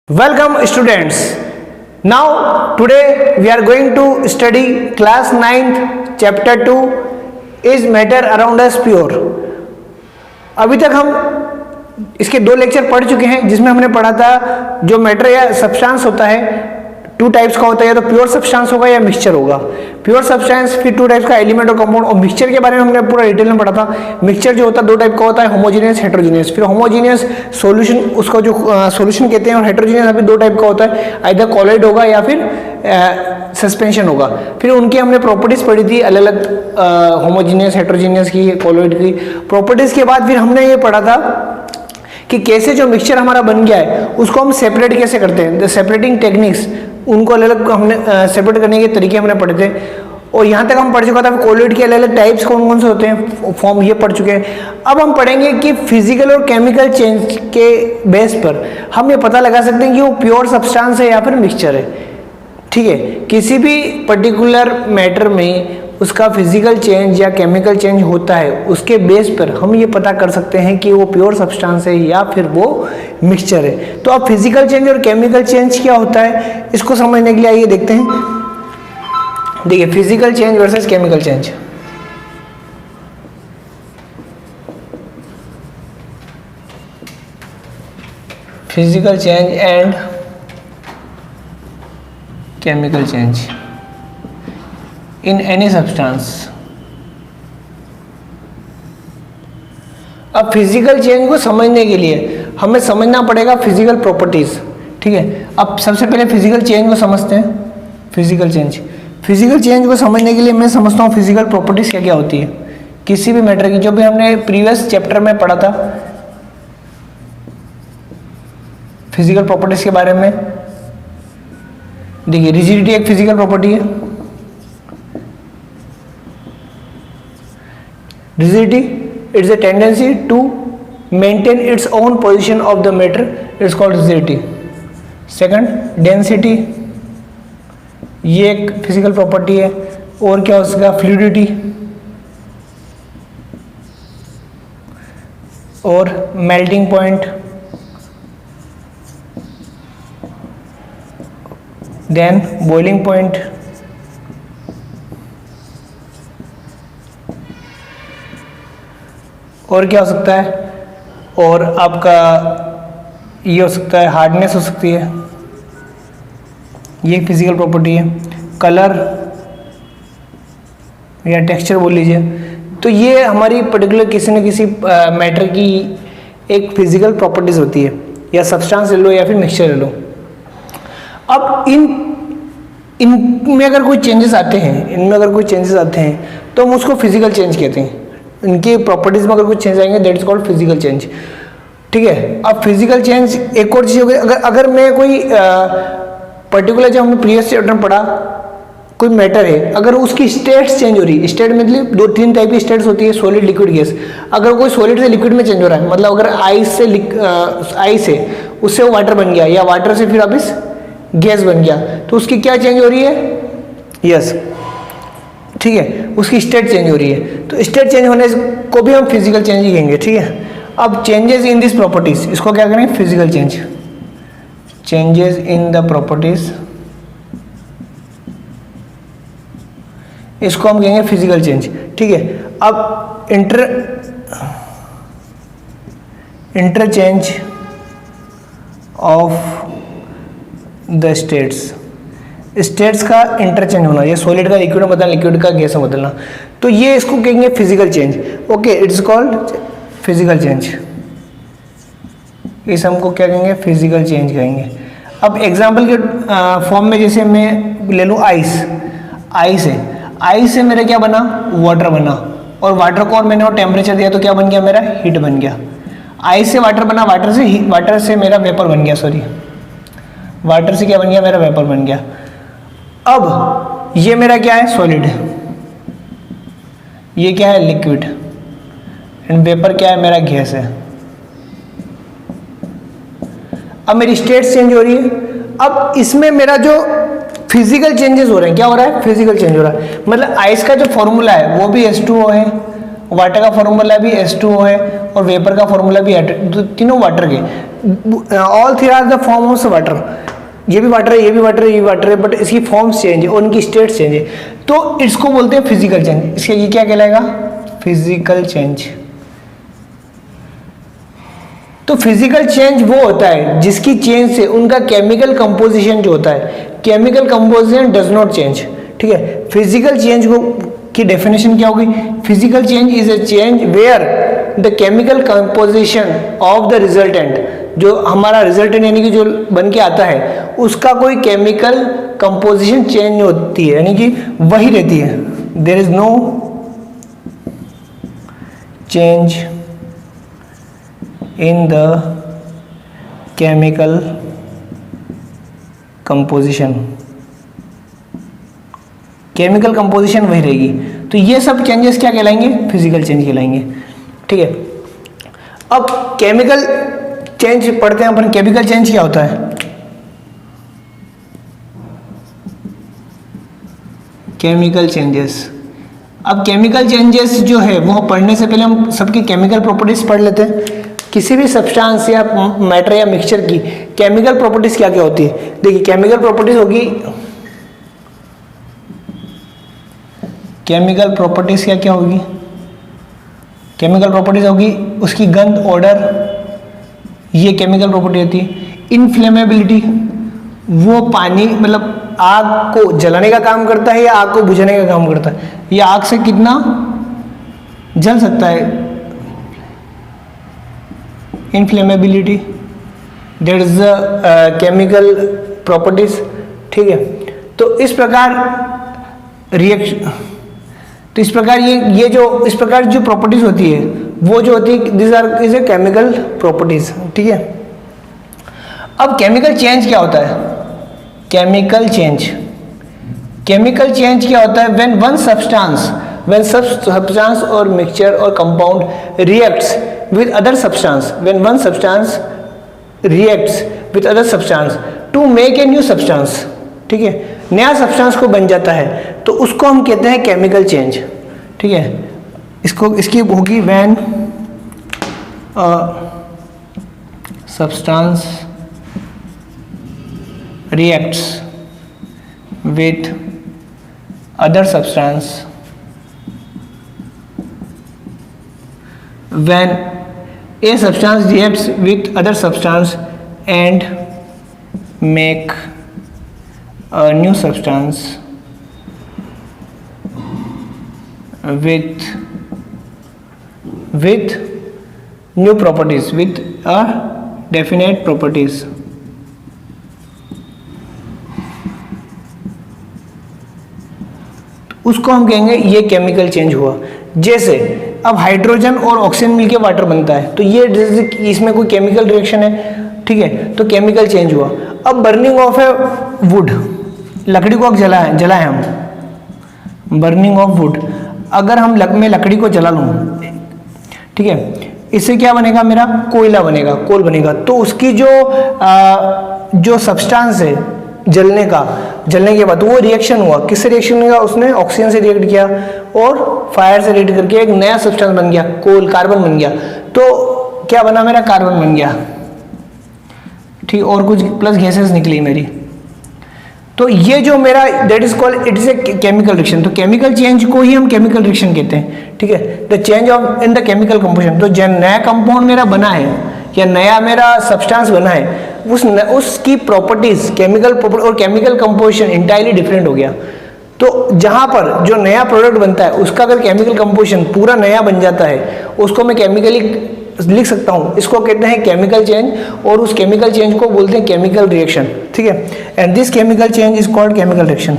Welcome students. Now today we are going to study class 9th chapter 2 is matter around us pure. अभी तक हम इसके दो lecture पढ़ चुके हैं जिसमें हमने पढ़ा था जो मैटर या सब्सटेंस होता है टू टाइप्स का होता है, या तो प्योर सब्सटेंस होगा या मिक्सचर होगा. प्योर सब्सटेंस फिर टू टाइप्स का एलिमेंट और कंपाउंड, और मिक्सचर के बारे में हमने पूरा डिटेल में पढ़ा था. मिक्सचर जो होता है दो टाइप का होता है, होमोजेनियस हेटेरोजेनियस. फिर होमोजेनियस सॉल्यूशन उसको जो सॉल्यूशन कहते हैं, और हेटेरोजेनियस अभी दो टाइप का होता है, आइदर कॉलॉइड होगा या फिर सस्पेंशन होगा. फिर उनकी हमने प्रॉपर्टीज पढ़ी थी अलग अलग, होमोजेनियस हेटेरोजेनियस की, कॉलॉइड की प्रॉपर्टीज के बाद फिर हमने ये पढ़ा था कि कैसे जो मिक्सचर हमारा बन गया है उसको हम सेपरेट कैसे करते हैं. द सेपरेटिंग टेक्निक्स, उनको अलग अलग हमने सेपरेट करने के तरीके हमने पढ़े थे. और यहाँ तक हम पढ़ चुका था कोलॉइड के अलग अलग टाइप्स कौन कौन से होते हैं, फॉर्म ये पढ़ चुके हैं. अब हम पढ़ेंगे कि फिजिकल और केमिकल चेंज के बेस पर हम ये पता लगा सकते हैं कि वो प्योर सब्सटेंस है या फिर मिक्सचर है. ठीक है, किसी भी पर्टिकुलर मैटर में उसका फिजिकल चेंज या केमिकल चेंज होता है, उसके बेस पर हम ये पता कर सकते हैं कि वो प्योर सब्सटेंस है या फिर वो मिक्सचर है. तो अब फिजिकल चेंज और केमिकल चेंज क्या होता है इसको समझने के लिए आइए देखते हैं. देखिए, physical change versus chemical change. Physical change and chemical change in any substance. अब फिजिकल चेंज को समझने के लिए हमें समझना पड़ेगा फिजिकल प्रॉपर्टीज. ठीक है, अब सबसे पहले फिजिकल चेंज को समझते हैं. फिजिकल चेंज को समझने के लिए मैं समझता हूँ फिजिकल प्रॉपर्टीज क्या क्या होती है किसी भी मैटर की, जो भी हमने प्रीवियस चैप्टर में पढ़ा था फिजिकल प्रॉपर्टीज के बारे में. देखिए, रिजिडिटी एक फिजिकल प्रॉपर्टी है. Rigidity, it's a tendency to maintain its own position of the matter. It's called rigidity. Second, density, ये एक फिजिकल प्रॉपर्टी है. और क्या हो सकता है, फ्लूइडिटी और melting point, then boiling point. और क्या हो सकता है, और आपका ये हो सकता है हार्डनेस हो सकती है, ये फिजिकल प्रॉपर्टी है. कलर या टेक्सचर बोल लीजिए. तो ये हमारी पर्टिकुलर किसी न किसी मैटर की एक फिजिकल प्रॉपर्टीज होती है, या सब्सटेंस ले लो या फिर मिक्सचर ले लो. अब इनमें अगर कोई चेंजेस आते हैं तो हम उसको फिजिकल चेंज कहते हैं. इनके प्रॉपर्टीज में अगर कुछ चेंज आएंगे that is called physical change. ठीक है, अब फिजिकल चेंज एक और चीज हो गई. अगर मैं कोई पर्टिकुलर, जो हमने प्रीवियस चैप्टर में पढ़ा, कोई मैटर है, अगर उसकी स्टेट्स चेंज हो रही है, स्टेट मतलब दो तीन टाइप की स्टेट्स होती है, सॉलिड, लिक्विड, गैस. अगर कोई सॉलिड से लिक्विड में चेंज हो रहा है, मतलब अगर आइस से उससे वो वाटर बन गया, या वाटर से फिर वापस गैस बन गया, तो उसकी क्या चेंज हो रही है, यस, ठीक है, उसकी स्टेट चेंज हो रही है. तो स्टेट चेंज होने को भी हम फिजिकल चेंज ही कहेंगे. ठीक है, अब चेंजेस इन दिस प्रॉपर्टीज, इसको क्या करेंगे, physical change. Changes in the properties, इसको हम कहेंगे फिजिकल चेंज. ठीक है, अब इंटरचेंज ऑफ द स्टेट्स का इंटरचेंज होना, ये सॉलिड का लिक्विड में बदलना, लिक्विड का गैस में बदलना, तो ये इसको कहेंगे physical change. Okay, it's called physical change. इस हमको क्या कहेंगे, फिजिकल चेंज कहेंगे. अब एग्जांपल के फॉर्म में जैसे मैं ले लूँ आइस से मेरा क्या बना, वाटर बना, और वाटर को और मैंने और टेम्परेचर दिया तो क्या बन गया, मेरा हीट बन गया. आइस से वाटर बना, वाटर से मेरा वेपर बन गया, वाटर से क्या बन गया, मेरा वेपर बन गया. अब ये मेरा क्या है, सॉलिड, ये क्या है, लिक्विड, एंड वेपर क्या है, मेरा गैस है. अब मेरी स्टेट चेंज हो रही है. अब इसमें मेरा जो फिजिकल चेंजेस हो रहे हैं, क्या हो रहा है, फिजिकल चेंज हो रहा है. मतलब आइस का जो फॉर्मूला है वो भी H2O है, वाटर का फॉर्मूला भी H2O है और वेपर का फॉर्मूला भी तीनों वाटर के, all three are the form of water. ये भी वाटर है, ये भी वाटर है, ये भी वाटर है, बट इसकी फॉर्म्स चेंज है और उनकी स्टेट चेंज है, तो इसको बोलते हैं फिजिकल चेंज। इसके ये क्या कहलाएगा? Physical change. तो फिजिकल चेंज वो होता है जिसकी चेंज से उनका केमिकल कंपोजिशन जो होता है, chemical composition does not change. ठीक है, फिजिकल चेंज को की डेफिनेशन क्या होगी? Physical change is a change where the chemical composition of the resultant, जो हमारा रिजल्टेंट यानी कि जो बन के आता है उसका कोई केमिकल कंपोजिशन चेंज नहीं होती है, यानी कि वही रहती है। There is no change in the chemical composition, chemical composition वही रहेगी। तो ये सब चेंजेस क्या कहलाएंगे? फिजिकल चेंज कहलाएंगे। ठीक है, अब केमिकल चेंज पढ़ते हैं अपन। केमिकल चेंज क्या होता है? Chemical changes. अब केमिकल चेंजेस जो है वो पढ़ने से पहले हम सबकी केमिकल प्रॉपर्टीज पढ़ लेते हैं। किसी भी सब्सटेंस या मैटर या मिक्सचर की केमिकल प्रॉपर्टीज क्या क्या होती है? देखिए, केमिकल प्रॉपर्टीज होगी, केमिकल प्रॉपर्टीज क्या क्या होगी? केमिकल प्रॉपर्टीज होगी उसकी गंध, ऑर्डर, ये केमिकल प्रॉपर्टी होती है। इनफ्लेमेबिलिटी, वो पानी मतलब आग को जलाने का काम करता है या आग को बुझाने का काम करता है, ये आग से कितना जल सकता है, inflammability, that is the chemical properties. ठीक है, तो इस प्रकार रिएक्शन, तो इस प्रकार ये जो इस प्रकार जो प्रॉपर्टीज होती है वो जो होती है this are is a chemical properties. ठीक है, अब केमिकल चेंज क्या होता है? केमिकल चेंज, केमिकल चेंज क्या होता है? When one substance, when substance और मिक्सचर और compound reacts with other substance, when one substance reacts with other substance to make a new substance, ठीक है, नया सब्सटेंस को बन जाता है, तो उसको हम कहते हैं केमिकल चेंज। ठीक है, इसको इसकी होगी when substance reacts with other substance, when a substance reacts with other substance and make a new substance with new properties, with a definite properties. उसको हम कहेंगे ये केमिकल चेंज हुआ। जैसे अब हाइड्रोजन और ऑक्सीजन मिलके वाटर बनता है, तो ये इसमें कोई केमिकल रिएक्शन है। ठीक है, तो केमिकल चेंज हुआ। अब बर्निंग ऑफ है वुड, लकड़ी को जलाएं हम, बर्निंग ऑफ वुड, अगर हम मैं लकड़ी को जला लूँ, ठीक है, इससे क्या बनेगा? मेरा कोयला बनेगा, कोल बनेगा। तो उसकी जो सब्सटेंस है जलने के बाद वो रिएक्शन हुआ, किससे रिएक्शन हुआ? उसने ऑक्सीजन से रिएक्ट किया और फायर से रिएक्ट करके एक नया सब्सटेंस बन गया, कोल, कार्बन बन गया। तो क्या बना? मेरा कार्बन बन गया। ठीक, और कुछ प्लस गैसेस निकली मेरी। तो ये जो मेरा that is called, it is a chemical reaction. तो केमिकल चेंज को ही हम केमिकल रिएक्शन कहते हैं। ठीक है, the change of in the chemical composition. तो जो नया कंपाउंड मेरा बना है या नया मेरा सब्सटेंस बना है, उसकी प्रॉपर्टीज, केमिकल प्रॉपर्टी और केमिकल कंपोजिशन इंटायरली डिफरेंट हो गया। तो जहां पर जो नया प्रोडक्ट बनता है उसका अगर केमिकल कंपोजिशन पूरा नया बन जाता है, उसको मैं केमिकली लिख सकता हूं, इसको कहते हैं केमिकल चेंज, और उस केमिकल चेंज को बोलते हैं केमिकल रिएक्शन। ठीक है, and this chemical change is called chemical reaction.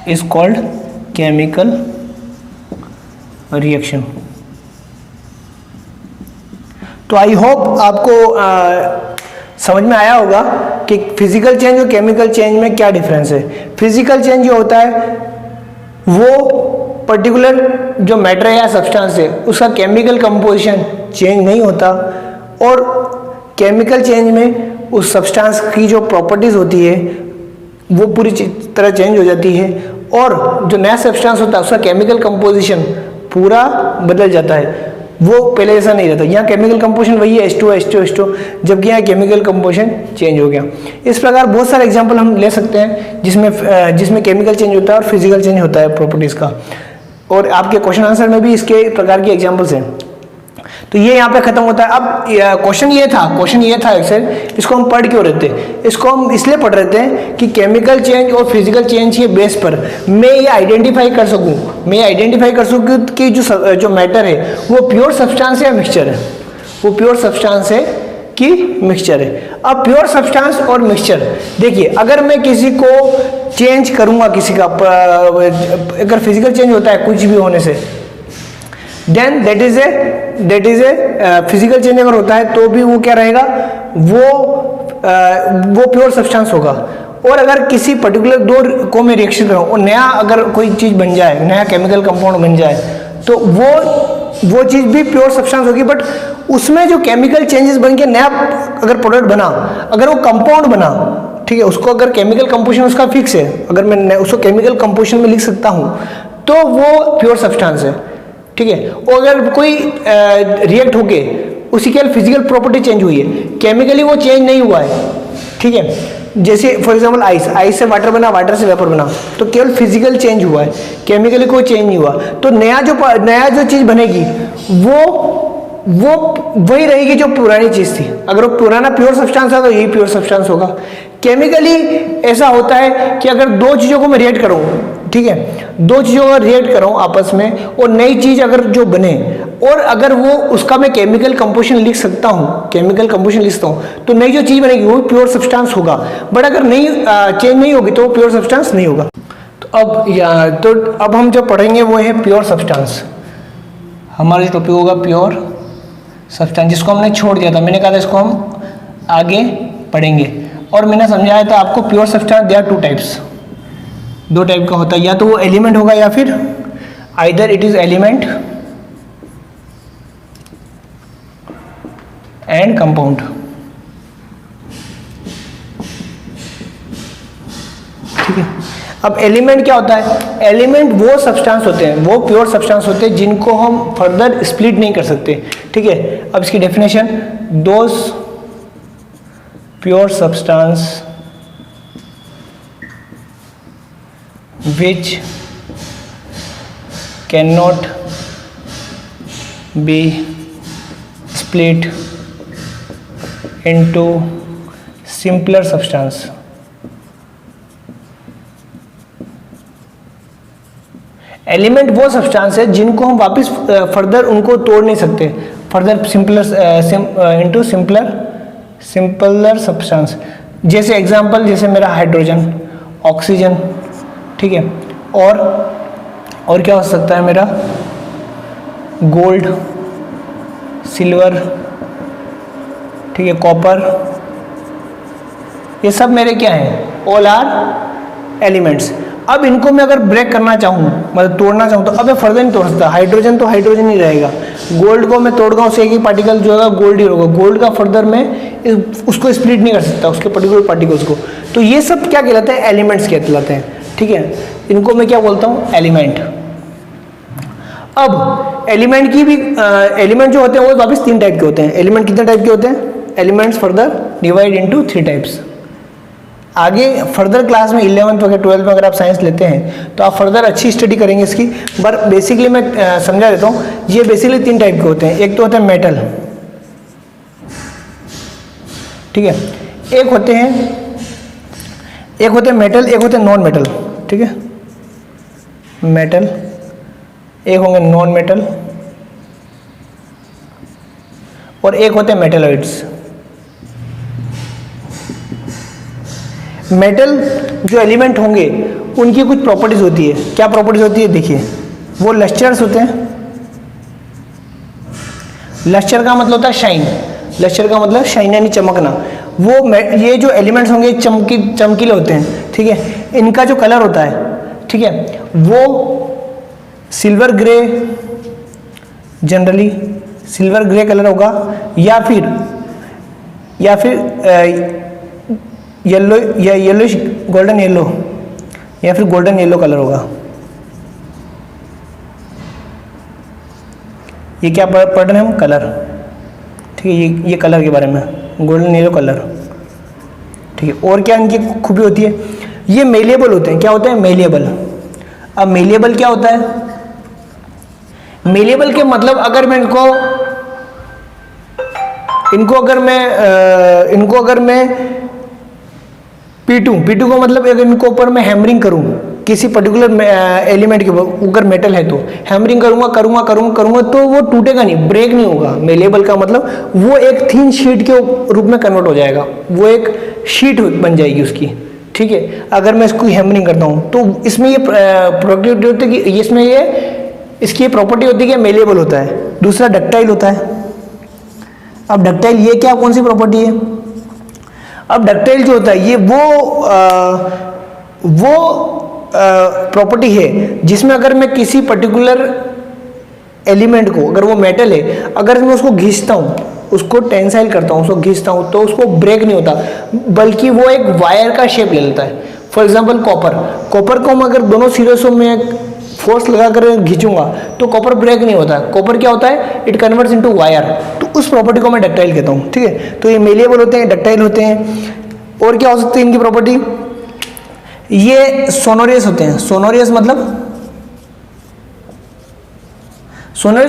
Is called chemical reaction. तो आई होप आपको समझ में आया होगा कि फिजिकल चेंज और केमिकल चेंज में क्या डिफरेंस है। फिजिकल चेंज जो होता है वो पर्टिकुलर जो मैटर या सब्सटेंस है उसका केमिकल कंपोजिशन चेंज नहीं होता, और केमिकल चेंज में उस सब्सटेंस की जो प्रॉपर्टीज होती है वो पूरी तरह चेंज हो जाती है, और जो नया सब्सटेंस होता है उसका केमिकल कंपोजिशन पूरा बदल जाता है, वो पहले जैसा नहीं रहता। यहाँ केमिकल कंपोजिशन वही है H2 H2 H2, जबकि यहाँ केमिकल कंपोजिशन चेंज हो गया। इस प्रकार बहुत सारे एग्जांपल हम ले सकते हैं जिसमें केमिकल चेंज होता है और फिजिकल चेंज होता है प्रॉपर्टीज़ का, और आपके क्वेश्चन आंसर में भी इसके प्रकार के एग्जाम्पल्स हैं। तो ये यहाँ पे खत्म होता है। अब क्वेश्चन ये था एक्चुअली, इसको हम पढ़ क्यों रहते हैं, इसको हम इसलिए पढ़ रहे थे कि केमिकल चेंज और फिजिकल चेंज के बेस पर मैं ये आइडेंटिफाई कर सकूं कि जो मैटर है वो प्योर सब्सटेंस है या मिक्सचर है, वो प्योर सब्सटेंस है कि मिक्सचर है। अब प्योर सब्सटेंस और मिक्सचर, देखिए अगर मैं किसी को चेंज करूंगा, किसी का अगर फिजिकल चेंज होता है कुछ भी होने से, then that is a physical change अगर होता है तो भी वो क्या रहेगा, वो प्योर सब्सटेंस होगा। और अगर किसी पर्टिकुलर दो को मैं रिएक्शन करूँ और नया अगर कोई चीज़ बन जाए, नया केमिकल कंपाउंड बन जाए, तो वो चीज़ भी प्योर सब्सटेंस होगी, बट उसमें जो केमिकल चेंजेस बन के नया अगर प्रोडक्ट बना, अगर वो कंपाउंड बना, ठीक है, उसको अगर केमिकल कंपोजिशन उसका फिक्स है, अगर मैं उसको केमिकल कंपोजिशन में लिख सकता हूँ तो वो प्योर सब्सटेंस है, ठीक है। और अगर कोई रिएक्ट होके उसी के फिजिकल प्रॉपर्टी चेंज हुई है, केमिकली वो चेंज नहीं हुआ है, ठीक है। जैसे फॉर एग्जांपल आइस से वाटर बना, वाटर से वेपर बना, तो केवल फिजिकल चेंज हुआ है, केमिकली कोई चेंज नहीं हुआ। तो नया जो चीज़ बनेगी वो वही रहेगी जो पुरानी चीज़ थी। अगर वो पुराना प्योर सब्सटेंस है तो यही प्योर सब्सटेंस होगा। केमिकली ऐसा होता है कि अगर दो चीज़ों को मैं रिएक्ट करूँ, ठीक है, दो चीज़ों का रिएक्ट करूँ आपस में, और नई चीज़ अगर जो बने, और अगर वो उसका मैं केमिकल कंपोजिशन लिख सकता हूँ, तो नई जो चीज़ बनेगी वो प्योर सब्सटेंस होगा। बट अगर नई चेंज नहीं होगी तो वो प्योर सब्सटेंस नहीं होगा। तो अब हम जो पढ़ेंगे वो है प्योर सब्सटेंस। हमारा जो टॉपिक होगा प्योर सब्सटेंस, जिसको हमने छोड़ दिया था, मैंने कहा था इसको हम आगे पढ़ेंगे, और मैंने समझाया था आपको pure substance there are two types, दो टाइप का होता है, या तो वो एलिमेंट होगा या फिर either it is element and compound, ठीक है। अब एलिमेंट क्या होता है, एलिमेंट वो सब्सटेंस होते हैं, वो प्योर सब्सटेंस होते हैं जिनको हम फर्दर स्प्लिट नहीं कर सकते, ठीक है। अब इसकी definition, those pure substance which cannot be split into simpler substance, element वो सब्सटेंस है जिनको हम वापस फर्दर उनको तोड़ नहीं सकते, फर्दर इनटू सिंपलर सब्सटेंस। जैसे एग्जांपल, जैसे मेरा हाइड्रोजन, ऑक्सीजन, ठीक है, और क्या हो सकता है मेरा, गोल्ड, सिल्वर, ठीक है, कॉपर, ये सब मेरे क्या हैं, ऑल आर एलिमेंट्स। अब इनको मैं अगर ब्रेक करना चाहूँ, मतलब तोड़ना चाहूँ, तो अब मैं फर्दर नहीं तोड़ सकता। हाइड्रोजन तो हाइड्रोजन ही रहेगा, गोल्ड को मैं तोड़ गया उससे एक ही पार्टिकल जो होगा गोल्ड ही होगा, गोल्ड का फर्दर मैं उसको स्प्लिट नहीं कर सकता, उसके पर्टिकुलर पार्टिकल्स को। तो ये सब क्या कहलाते हैं, एलिमेंट्स कहलाते हैं, ठीक है। इनको मैं क्या बोलता हूँ, एलिमेंट। अब एलिमेंट की भी एलिमेंट जो होते हैं वो वापस तीन टाइप के होते हैं। एलिमेंट कितने टाइप के होते हैं, elements further divide into 3 types. आगे फर्दर क्लास में 11th वगैरह 12th में अगर आप साइंस लेते हैं तो आप फर्दर अच्छी स्टडी करेंगे इसकी, पर बेसिकली मैं समझा देता हूँ। ये बेसिकली 3 टाइप के होते हैं। एक तो होते हैं मेटल, ठीक है, एक होते हैं मेटल, एक होते हैं नॉन मेटल, ठीक है, मेटल, एक होंगे नॉन मेटल, और एक होते हैं मेटलॉइड्स। मेटल जो एलिमेंट होंगे उनकी कुछ प्रॉपर्टीज होती है। क्या प्रॉपर्टीज होती है, देखिए, वो लस्टर्स होते हैं। लस्टर का मतलब होता है शाइन, लस्टर का मतलब शाइन यानी चमकना। वो ये जो एलिमेंट्स होंगे चमकीले होते हैं, ठीक है। इनका जो कलर होता है, ठीक है, वो silver grey, generally silver grey colour होगा, या फिर येलो या येलोइश गोल्डन येलो या फिर गोल्डन येलो कलर होगा। ये क्या पढ़ रहे हैं हम? कलर। ठीक है, ये कलर के बारे में, गोल्डन येलो कलर। ठीक है, और क्या इनकी खूबी होती है? ये मेलिएबल होते हैं। क्या होते हैं? मेलिएबल। अब मेलिएबल क्या होता है? मेलिएबल के मतलब अगर मैं इनको अगर मैं P2 को मतलब अगर इनको ऊपर मैं हैमरिंग करूं किसी पर्टिकुलर एलिमेंट के ऊपर, अगर मेटल है तो हैमरिंग करूंगा तो वो टूटेगा नहीं, ब्रेक नहीं होगा। मेलिएबल का मतलब वो एक थिन शीट के रूप में कन्वर्ट हो जाएगा, वो एक शीट बन जाएगी उसकी। ठीक है, अगर मैं इसको हैमरिंग करता हूं तो इसमें ये प्रॉपर्टी होती है कि इसमें ये इसकी प्रॉपर्टी होती है कि मेलिएबल होता है। दूसरा डक्टाइल होता है। अब डक्टाइल ये क्या, कौन सी प्रॉपर्टी है? अब डक्टाइल जो होता है ये वो प्रॉपर्टी है जिसमें अगर मैं किसी पर्टिकुलर एलिमेंट को, अगर वो मेटल है, अगर मैं उसको घिसता हूँ, उसको टेंसाइल करता हूँ, उसको घिसता हूँ तो उसको ब्रेक नहीं होता, बल्कि वो एक वायर का शेप ले लेता है। फॉर एग्जाम्पल कॉपर को हम अगर दोनों सिरों से मैं फोर्स लगाकर खींचूंगा तो कॉपर ब्रेक नहीं होता। कॉपर क्या होता है? It converts into wire. तो उस प्रॉपर्टी को मैं डक्टाइल कहता हूँ। ठीक है, तो ये मेलिएबल होते हैं, डक्टाइल होते हैं। और क्या हो सकती है इनकी प्रॉपर्टी? ये सोनोरियस होते हैं। सोनोरियस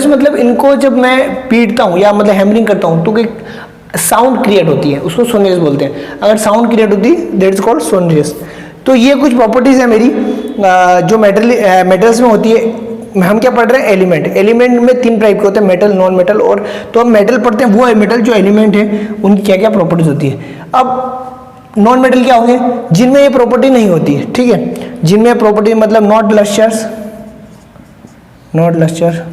मतलब इनको जब मैं पीटता हूँ या मतलब हैमरिंग करता हूँ तो एक साउंड क्रिएट होती है, उसको सोनोरियस बोलते हैं। अगर साउंड क्रिएट होती है दैट इज कॉल्ड सोनोरियस। तो ये कुछ प्रॉपर्टीज है मेरी जो मेटल्स में होती है। हम क्या पढ़ रहे हैं? एलिमेंट में 3 टाइप के होते हैं, मेटल, नॉन मेटल। और तो हम मेटल पढ़ते हैं, वो है मेटल जो एलिमेंट है उनकी क्या क्या प्रॉपर्टीज होती है। अब नॉन मेटल क्या होंगे? जिनमें ये प्रॉपर्टी नहीं होती है। ठीक है, जिनमें प्रॉपर्टी मतलब not lustre,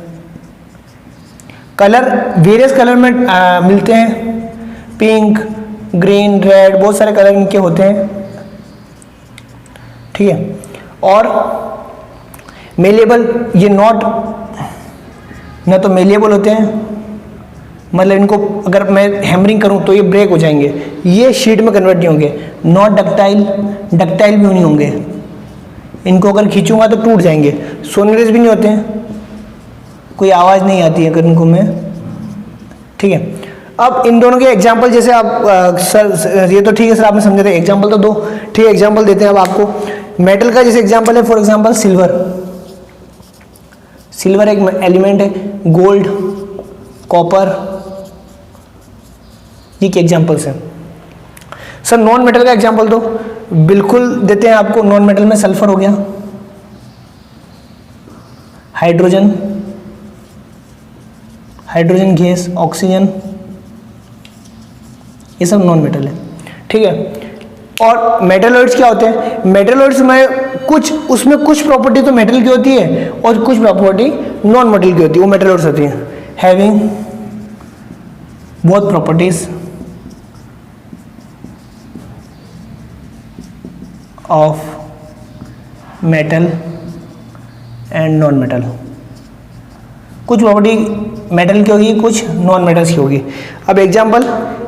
colour various colour में मिलते हैं, पिंक, ग्रीन, रेड, बहुत सारे कलर इनके होते हैं। ठीक है, और मेलिएबल, ये ना तो मेलिएबल होते हैं, मतलब इनको अगर मैं हैमरिंग करूं तो ये ब्रेक हो जाएंगे, ये शीट में कन्वर्ट नहीं होंगे। नॉट डक्टाइल भी नहीं होंगे, इनको अगर खींचूंगा तो टूट जाएंगे। सोनोरियस भी नहीं होते हैं, कोई आवाज़ नहीं आती है अगर इनको मैं। ठीक है, अब इन दोनों के एग्जाम्पल जैसे आप सर ये तो ठीक है सर आपने समझे थे, एग्जाम्पल तो दो। ठीक है, एग्जाम्पल देते हैं अब आपको। मेटल का जैसे एग्जाम्पल है, फॉर एग्जाम्पल सिल्वर एक एलिमेंट है, गोल्ड, कॉपर, ये क्या एग्जाम्पल्स हैं। सर नॉन मेटल का एग्जाम्पल दो। बिल्कुल देते हैं आपको। नॉन मेटल में सल्फर हो गया, हाइड्रोजन गैस, ऑक्सीजन, ये सब नॉन मेटल है। ठीक है, और मेटलॉइड्स क्या होते हैं? मेटलॉइड्स में उसमें कुछ प्रॉपर्टी तो मेटल की होती है और कुछ प्रॉपर्टी नॉन मेटल की होती है, वो मेटलॉइड्स होती हैं। Having both properties of metal and non metal. कुछ प्रॉपर्टी मेटल की होगी, कुछ नॉन मेटल्स की होगी। अब एग्जाम्पल,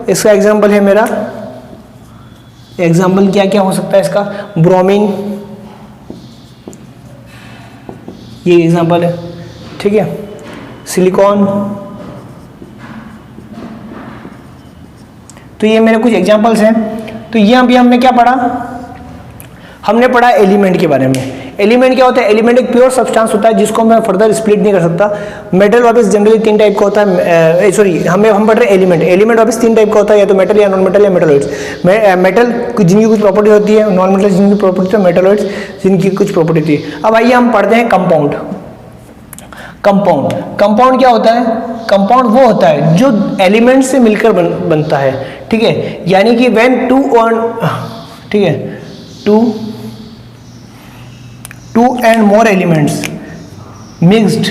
इसका एग्जाम्पल है मेरा, एग्जाम्पल क्या क्या हो सकता है इसका? ब्रोमीन, ये एग्जाम्पल है। ठीक है, सिलिकॉन। तो ये मेरे कुछ एग्जाम्पल्स हैं। तो ये अभी हमने क्या पढ़ा? हमने पढ़ा एलिमेंट के बारे में। एलिमेंट क्या होता है? एलिमेंट एक प्योर सब्सटेंस होता है जिसको मैं फर्दर स्प्लिट नहीं कर सकता। मेटल वापस जनरली 3 टाइप का होता है। हम पढ़ रहे हैं एलिमेंट वापस 3 टाइप का होता है, या तो मेटल या नॉन मेटल या मेटलॉइड्स। मेटल जिनकी कुछ प्रॉपर्टी होती है, नॉन मेटल जिनकी प्रॉपर्टी होती है, मेटलॉइड्स जिनकी कुछ प्रॉपर्टी होती है। अब आइए हम पढ़ते हैं कंपाउंड। कंपाउंड क्या होता है? कंपाउंड वो होता है जो एलिमेंट से मिलकर बनता है। ठीक है, यानी कि when two and more elements mixed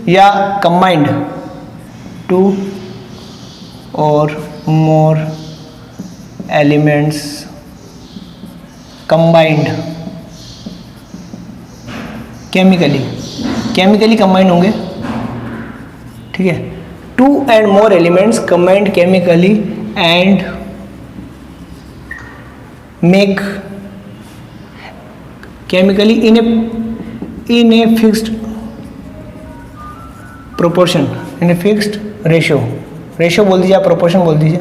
या कंबाइंड, 2 और more elements combined chemically combined होंगे। ठीक है, 2 and more elements combined chemically and make chemically in a fixed proportion, in a fixed ratio बोल दीजिए, आप proportion बोल दीजिए.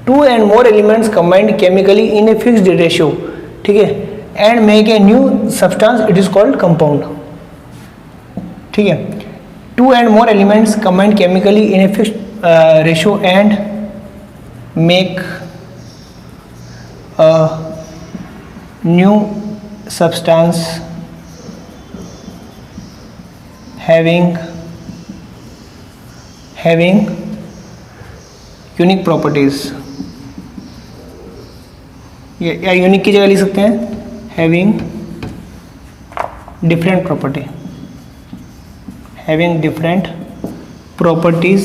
2 and more elements combined chemically in a fixed ratio, ठीक है, and make a new substance, it is called compound. ठीक है, 2 and more elements combined chemically in a fixed ratio and make a new substance having unique properties. या unique की जगह लिख सकते हैं having different properties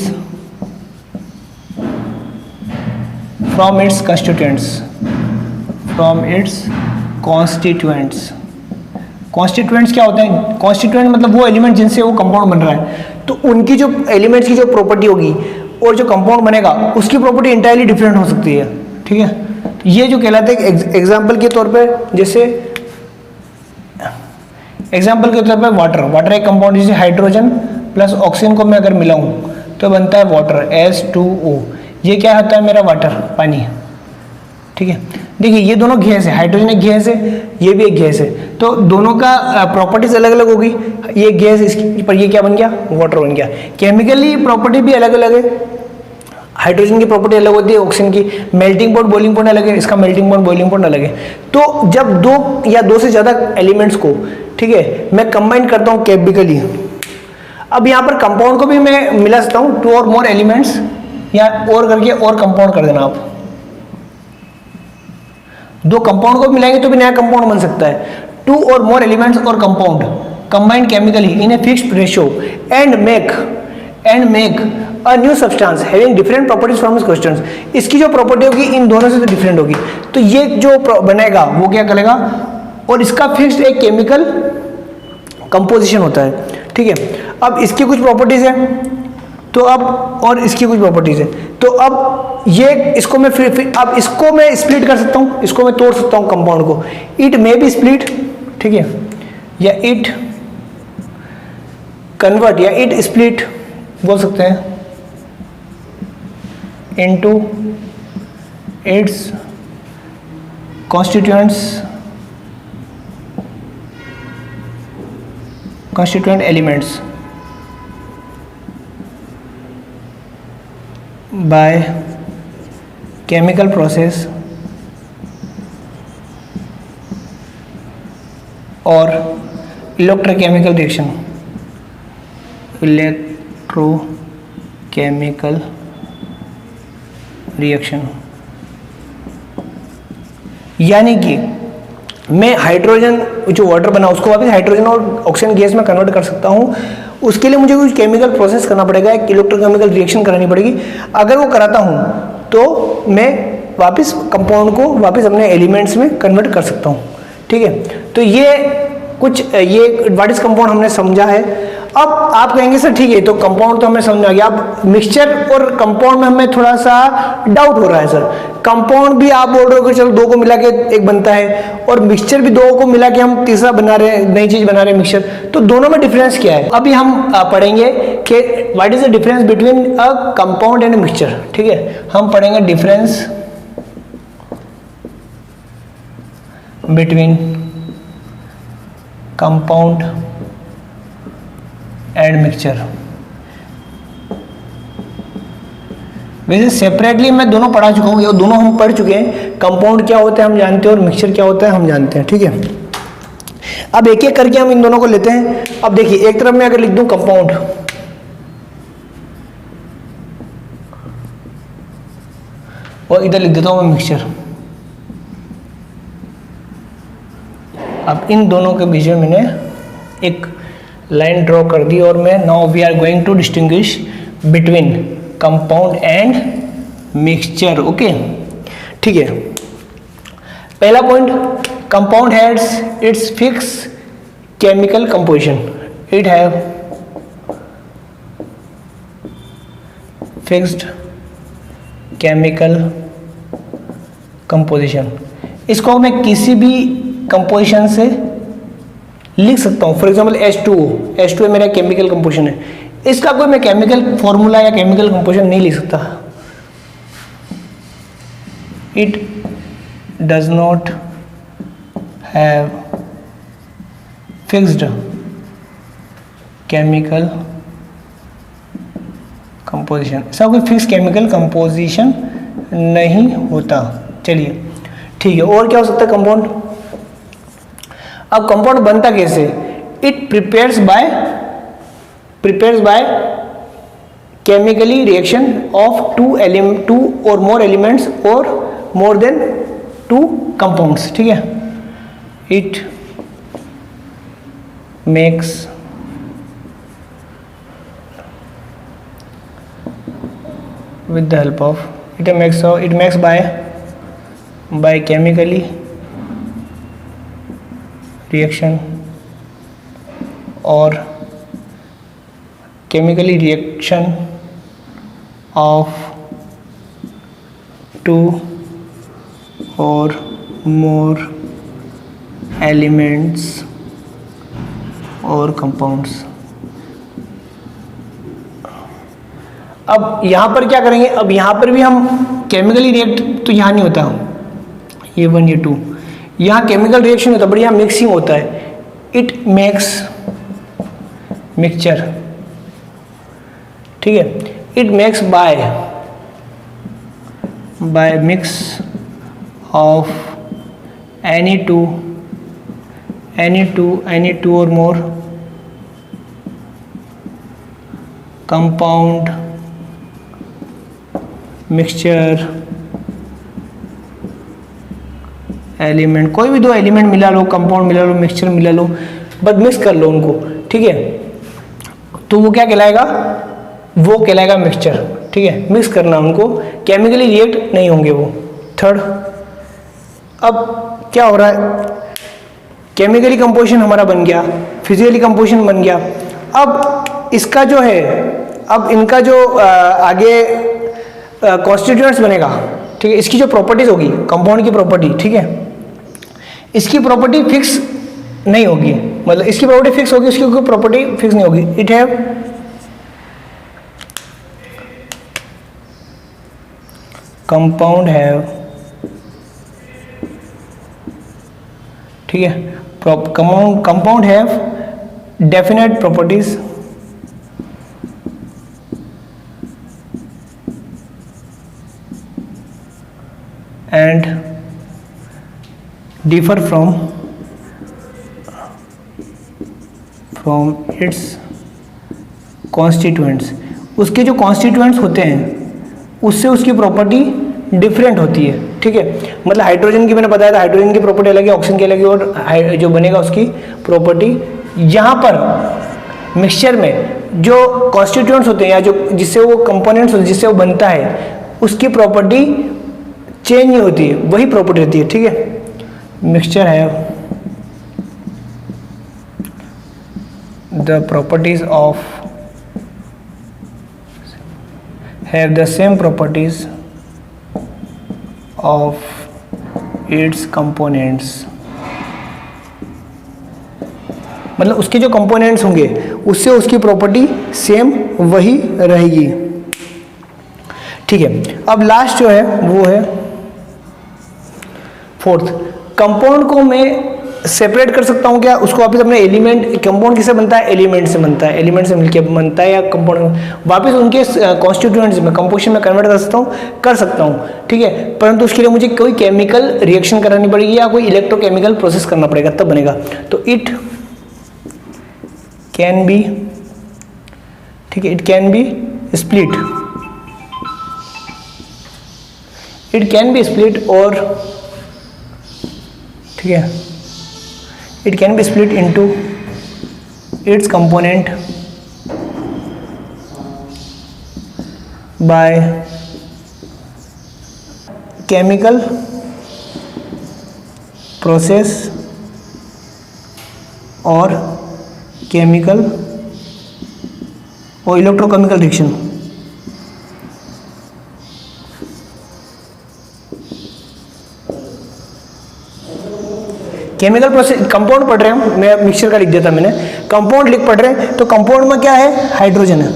from its constituents. Constituents क्या होते हैं? कॉन्स्टिट्यूएंट मतलब वो एलिमेंट जिनसे वो कंपाउंड बन रहा है. तो उनकी जो एलिमेंट्स की जो प्रॉपर्टी होगी और जो कंपाउंड बनेगा उसकी प्रॉपर्टी इंटायरली डिफरेंट हो सकती है. ठीक है, ये जो कहलाते हैं एग्जाम्पल के तौर पे, जैसे एग्जाम्पल के तौर पे वाटर एक कंपाउंड, जैसे हाइड्रोजन प्लस ऑक्सीजन को मैं अगर मिलाऊं तो बनता है वाटर, H2O. ये क्या होता है मेरा? वाटर, पानी. ठीक है, देखिए ये दोनों गैस है, हाइड्रोजन एक गैस है, ये भी एक गैस है, तो दोनों का प्रॉपर्टीज अलग अलग होगी. ये गैस, इसकी पर ये क्या बन गया? वाटर बन गया. केमिकली प्रॉपर्टी भी अलग अलग है. हाइड्रोजन की प्रॉपर्टी अलग होती है, ऑक्सीजन की. मेल्टिंग पॉइंट, बॉइलिंग पॉइंट अलग है, इसका मेल्टिंग पॉइंट, बॉइलिंग पॉइंट अलग है. तो जब दो या दो से ज्यादा एलिमेंट्स को, ठीक है, मैं कंबाइन करता हूँ केमिकली. अब यहाँ पर कंपाउंड को भी मैं मिला सकता हूँ, 2 और मोर एलिमेंट्स, या और करके और कंपाउंड कर देना आप. दो कंपाउंड को मिलाएंगे तो भी नया कंपाउंड बन सकता है. 2 और मोर एलिमेंट्स और compound combined chemically in a fixed ratio and make a new substance having different properties from its questions. इसकी जो प्रॉपर्टी होगी इन दोनों से तो डिफरेंट होगी. तो ये जो बनेगा वो क्या करेगा, और इसका फिक्स्ड एक केमिकल कंपोजिशन होता है. ठीक है, अब इसकी कुछ प्रॉपर्टीज है, तो अब और इसकी कुछ प्रॉपर्टीज है. तो अब ये इसको मैं फिर अब इसको मैं स्प्लिट कर सकता हूँ, इसको मैं तोड़ सकता हूँ कंपाउंड को. इट मे बी स्प्लिट, ठीक है, या इट कन्वर्ट, या इट स्प्लिट बोल सकते हैं, into its constituent elements by chemical process or electrochemical reaction. यानी कि मैं हाइड्रोजन जो वाटर बना उसको वापस हाइड्रोजन और ऑक्सीजन गैस में कन्वर्ट कर सकता हूँ. उसके लिए मुझे कुछ केमिकल प्रोसेस करना पड़ेगा, एक इलेक्ट्रोकेमिकल रिएक्शन करानी पड़ेगी. अगर वो कराता हूँ तो मैं वापस कंपाउंड को वापस अपने एलिमेंट्स में कन्वर्ट कर सकता हूँ. ठीक है, तो ये कुछ ये व्हाट इज कंपाउंड हमने समझा है. अब आप कहेंगे सर ठीक है, तो कंपाउंड तो हमें समझ आ गया, अब मिक्सचर और कंपाउंड में हमें थोड़ा सा डाउट हो रहा है. सर कंपाउंड भी आप बोल रहे हो कि चलो 2 को मिला के एक बनता है, और मिक्सचर भी 2 को मिला के हम तीसरा बना रहे हैं, नई चीज बना रहे हैं मिक्सचर. तो दोनों में डिफरेंस क्या है? अभी हम पढ़ेंगे कि what is the difference between a compound and mixture. ठीक है, हम पढ़ेंगे difference between compound and mixture. वैसे सेपरेटली मैं दोनों पढ़ा चुका हूँ, ये दोनों हम पढ़ चुके हैं. कंपाउंड क्या होता है हम जानते हैं, और मिक्सचर क्या होता है हम जानते हैं. ठीक है, अब एक एक करके हम इन दोनों को लेते हैं. अब देखिए, एक तरफ मैं अगर लिख दूं कंपाउंड, और इधर लिख देता हूं मैं मिक्सचर. अब इन दोनों के बीच में मैंने एक लाइन ड्रॉ कर दी, और मैं now we are going to distinguish between compound and mixture. Okay, ठीक है. पहला point, compound has its fix chemical composition. It have fixed chemical composition. इसको मैं किसी भी कंपोजिशन से लिख सकता हूँ। फॉर एग्जाम्पल H2O मेरा केमिकल कंपोजिशन है, इसका कोई मैं केमिकल फॉर्मूला या केमिकल कंपोजिशन नहीं लिख सकता। It does not have fixed chemical composition, इसका कोई फिक्स केमिकल कंपोजिशन नहीं होता। चलिए ठीक है, और क्या हो सकता है कंपाउंड? अब कंपाउंड बनता कैसे? It prepares by chemically reaction of two or more elements और मोर देन 2 कंपाउंड्स। ठीक है, it makes with the help of it makes by chemically reaction or chemically reaction of 2 or more elements or compounds। अब यहाँ पर क्या करेंगे? अब यहाँ पर भी हम केमिकली रिएक्ट, तो यहाँ नहीं होता, ये 1 ये 2, यहाँ केमिकल रिएक्शन होता है, बट यहाँ मिक्सिंग होता है। It makes mixture. ठीक है, it makes by mix of any two or more compound mixture element, कोई भी 2 एलिमेंट मिला लो, कंपाउंड मिला लो, मिक्सचर मिला लो, बस मिक्स कर लो उनको। ठीक है, तो वो क्या कहलाएगा? वो कहलाएगा मिक्सचर। ठीक है, मिक्स करना उनको, केमिकली रिएक्ट नहीं होंगे वो। थर्ड, अब क्या हो रहा है? केमिकली कंपोजिशन हमारा बन गया, फिजिकली कंपोजिशन बन गया। अब इसका जो है, अब इनका जो आगे कॉन्स्टिट्यूएंट्स बनेगा। ठीक है, इसकी जो प्रॉपर्टीज होगी कंपाउंड की प्रॉपर्टी, ठीक है, इसकी प्रॉपर्टी फिक्स नहीं होगी, मतलब इसकी प्रॉपर्टी फिक्स होगी, उसकी कोई प्रॉपर्टी फिक्स नहीं होगी। इट हैव कंपाउंड हैव, ठीक है, compound have definite properties and differ from its constituents। उसके जो constituents होते हैं उससे उसकी प्रॉपर्टी डिफरेंट होती है। ठीक है, मतलब हाइड्रोजन की मैंने बताया था, हाइड्रोजन की प्रॉपर्टी अलग है, ऑक्सीजन की अलग है, और जो बनेगा उसकी प्रॉपर्टी। यहाँ पर मिक्सचर में जो कॉन्स्टिट्यूएंट्स होते हैं या जो जिससे वो कंपोनेंट्स होते हैं जिससे वो बनता है, उसकी प्रॉपर्टी चेंज नहीं होती है, वही प्रॉपर्टी रहती है। ठीक है, मिक्सचर है the properties of have the same properties of its components, मतलब उसके जो कंपोनेंट्स होंगे उससे उसकी प्रॉपर्टी सेम वही रहेगी। ठीक है, अब लास्ट जो है वो है फोर्थ। कंपाउंड को मैं सेपरेट कर सकता हूँ क्या? उसको वापस अपने एलिमेंट, कंपाउंड किससे बनता है? एलिमेंट से बनता है, एलिमेंट से मिलकर बनता है, या कंपाउंड वापस उनके कॉन्स्टिट्यूएंट्स में, कंपोजिशन में कन्वर्ट कर सकता हूँ। ठीक है, परंतु उसके लिए मुझे कोई केमिकल रिएक्शन करानी पड़ेगी या कोई इलेक्ट्रोकेमिकल प्रोसेस करना पड़ेगा, तब बनेगा। तो इट कैन बी, ठीक है, it can be split, it can be split, और ठीक है, it can be split into its component by chemical process और केमिकल और electrochemical reaction. Chemical process, compound पढ़ रहे हैं, मैं मिक्सचर का लिख देता मैंने, कंपाउंड पढ़ रहे हैं, तो कंपाउंड में क्या है, हाइड्रोजन है,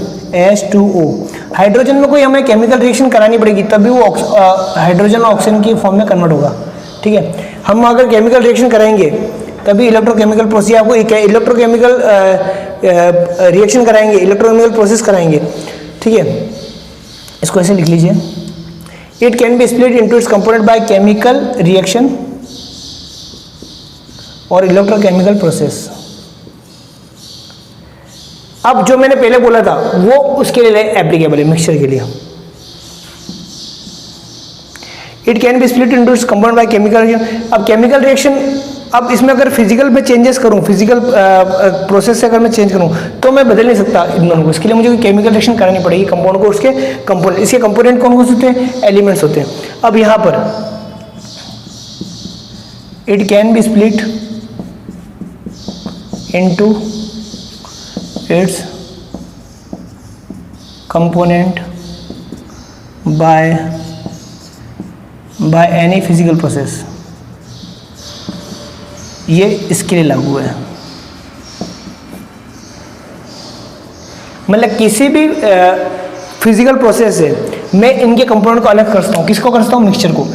H2O। हाइड्रोजन में कोई हमें केमिकल रिएक्शन करानी पड़ेगी, तभी वो हाइड्रोजन और ऑक्सीजन की फॉर्म में कन्वर्ट होगा, ठीक है। हम अगर केमिकल रिएक्शन कराएंगे तभी इलेक्ट्रोकेमिकल प्रोसेस, आपको इलेक्ट्रोकेमिकल रिएक्शन कराएंगे, इलेक्ट्रोकेमिकल प्रोसेस कराएंगे, ठीक है। इसको ऐसे लिख लीजिए, it can be split into its component by chemical reaction और इलेक्ट्रोकेमिकल प्रोसेस। अब जो मैंने पहले बोला था वो उसके लिए एप्लीकेबल है, मिक्सचर के लिए। It can be split into its compound by chemical reaction. अब केमिकल रिएक्शन, अब इसमें अगर फिजिकल में चेंजेस करूं, फिजिकल प्रोसेस से अगर मैं चेंज करूं तो मैं बदल नहीं सकता इन दोनों को, इसके लिए मुझे केमिकल रिएक्शन करानी पड़ेगी कंपाउंड को, उसके कंपोनेंट, इसके कंपोनेंट कौन कौन से होते हैं, एलिमेंट्स होते हैं। अब यहां पर it can be split into its component by any physical process, ये इसके लिए लागू है। मतलब किसी भी फिजिकल प्रोसेस से मैं इनके कंपोनेंट को अलग करता हूँ, किसको करता हूँ, मिक्सचर को।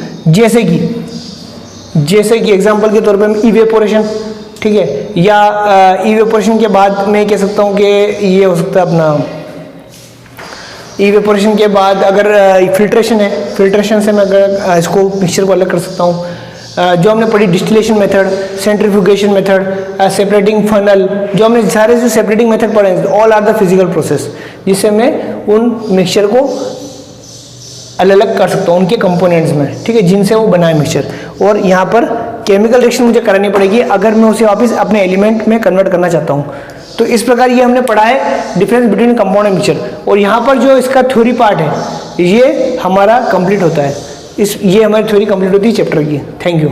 जैसे कि एग्जांपल के तौर पे इवेपोरेशन, ठीक है, या इवेपोरेशन के बाद मैं कह सकता हूँ कि ये हो सकता है अपना, इवेपोरेशन के बाद अगर फिल्ट्रेशन है, फिल्ट्रेशन से मैं अगर इसको मिक्सचर को अलग कर सकता हूँ। जो हमने पढ़ी distillation method, centrifugation method, separating funnel, जो हमने सारे जो सेपरेटिंग मेथड पढ़े, all are the physical process, जिससे मैं उन मिक्सचर को अलग अलग कर सकता हूँ उनके कंपोनेंट्स में, ठीक है, जिनसे वो बनाए मिक्सचर। और यहाँ पर केमिकल रिएक्शन मुझे करानी पड़ेगी अगर मैं उसे वापस अपने एलिमेंट में कन्वर्ट करना चाहता हूँ। तो इस प्रकार ये हमने पढ़ा है difference between compound and mixture. और यहाँ पर जो इसका थ्योरी पार्ट है ये हमारा कंप्लीट होता है, ये हमारी थ्योरी कंप्लीट होती है चैप्टर की। Thank you.